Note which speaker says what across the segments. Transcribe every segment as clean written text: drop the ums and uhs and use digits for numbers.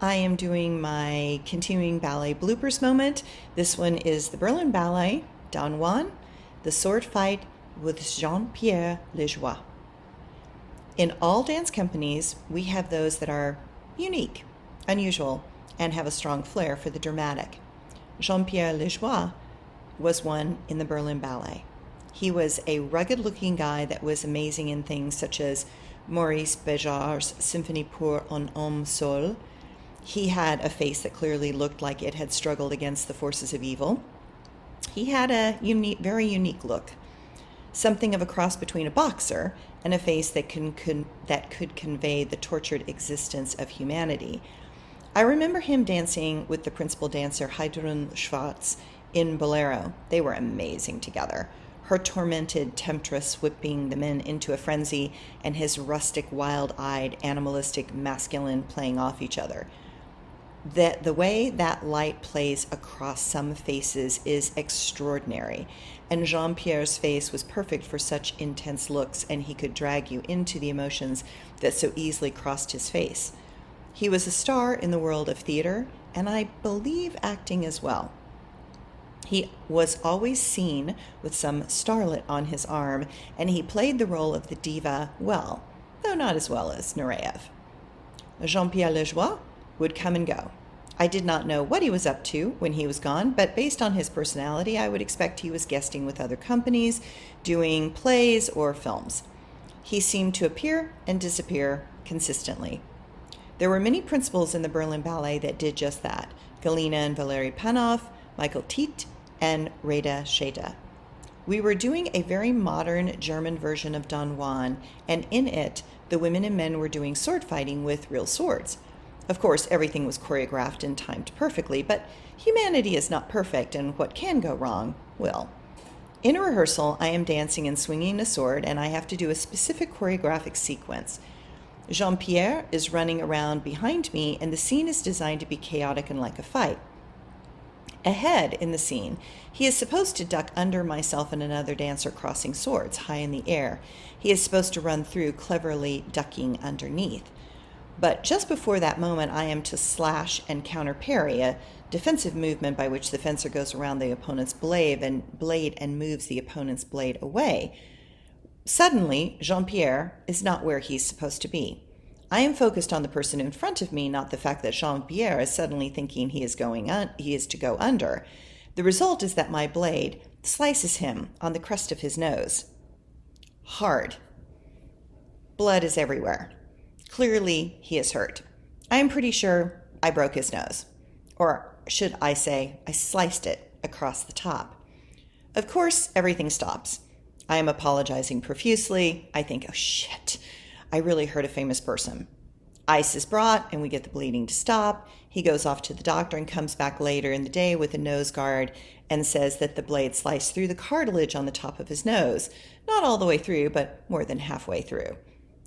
Speaker 1: I am doing my continuing ballet bloopers moment. This one is the Berlin Ballet, Don Juan, the sword fight with Jean Pierre Liegeois. In all dance companies, we have those that are unique, unusual, and have a strong flair for the dramatic. Jean Pierre Liegeois was one in the Berlin Ballet. He was a rugged looking guy that was amazing in things such as Maurice Béjar's Symphonie pour un homme seul. He had a face that clearly looked like it had struggled against the forces of evil. He had a very unique look, something of a cross between a boxer and a face that could convey the tortured existence of humanity. I remember him dancing with the principal dancer Heidrun Schwartz in Bolero. They were amazing together. Her tormented temptress whipping the men into a frenzy, and his rustic, wild-eyed, animalistic masculine playing off each other. The way that light plays across some faces is extraordinary, and Jean-Pierre's face was perfect for such intense looks, and he could drag you into the emotions that so easily crossed his face. He was a star in the world of theater, and I believe acting as well. He was always seen with some starlet on his arm, and he played the role of the diva well, though not as well as Nureyev. Jean Pierre Liegeois would come and go. I did not know what he was up to when he was gone, but based on his personality, I would expect he was guesting with other companies, doing plays or films. He seemed to appear and disappear consistently. There were many principals in the Berlin Ballet that did just that: Galina and Valery Panov, Michael Tiet, and Reda Sheda. We were doing a very modern German version of Don Juan, and in it, the women and men were doing sword fighting with real swords. Of course, everything was choreographed and timed perfectly, but humanity is not perfect, and what can go wrong will. In a rehearsal, I am dancing and swinging a sword, and I have to do a specific choreographic sequence. Jean-Pierre is running around behind me, and the scene is designed to be chaotic and like a fight. Ahead in the scene, he is supposed to duck under myself and another dancer crossing swords high in the air. He is supposed to run through, cleverly ducking underneath. But just before that moment, I am to slash and counter parry, a defensive movement by which the fencer goes around the opponent's blade and moves the opponent's blade away. Suddenly, Jean-Pierre is not where he's supposed to be. I am focused on the person in front of me, not the fact that Jean-Pierre is suddenly thinking he is to go under. The result is that my blade slices him on the crest of his nose. Hard. Blood is everywhere. Clearly, he is hurt. I am pretty sure I broke his nose. Or should I say, I sliced it across the top. Of course, everything stops. I am apologizing profusely. I think, oh shit, I really hurt a famous person. Ice is brought, and we get the bleeding to stop. He goes off to the doctor and comes back later in the day with a nose guard and says that the blade sliced through the cartilage on the top of his nose. Not all the way through, but more than halfway through.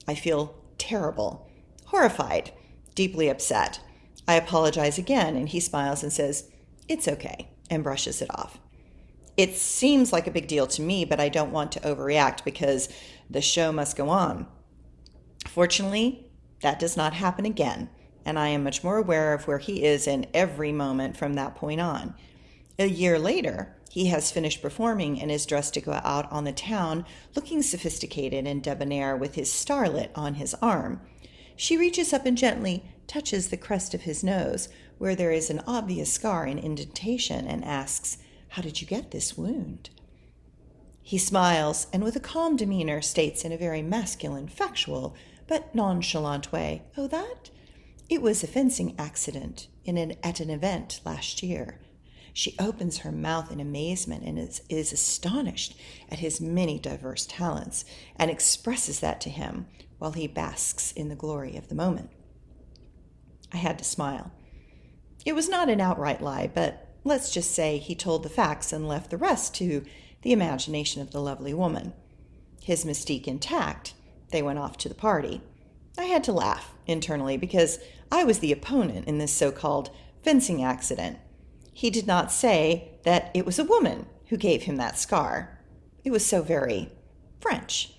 Speaker 1: I feel terrible, horrified, deeply upset. I apologize again, and he smiles and says, "It's okay," and brushes it off. It seems like a big deal to me, but I don't want to overreact because the show must go on. Fortunately, that does not happen again, and I am much more aware of where he is in every moment from that point on. A year later, he has finished performing and is dressed to go out on the town, looking sophisticated and debonair with his starlet on his arm. She reaches up and gently touches the crest of his nose, where there is an obvious scar and indentation, and asks, "How did you get this wound?" He smiles and with a calm demeanor states in a very masculine, factual, but nonchalant way, "Oh, that? It was a fencing accident at an event last year." She opens her mouth in amazement and is astonished at his many diverse talents and expresses that to him while he basks in the glory of the moment. I had to smile. It was not an outright lie, but let's just say he told the facts and left the rest to the imagination of the lovely woman. His mystique intact, they went off to the party. I had to laugh internally because I was the opponent in this so-called fencing accident. He did not say that it was a woman who gave him that scar. It was so very French.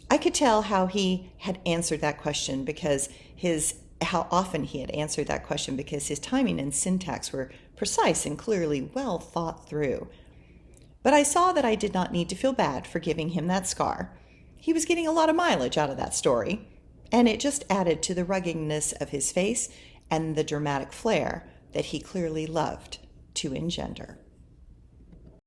Speaker 1: I could tell how he had answered that question because his how often he had answered that question because his timing and syntax were precise and clearly well thought through. But I saw that I did not need to feel bad for giving him that scar. He was getting a lot of mileage out of that story, and it just added to the ruggedness of his face and the dramatic flair that he clearly loved to engender.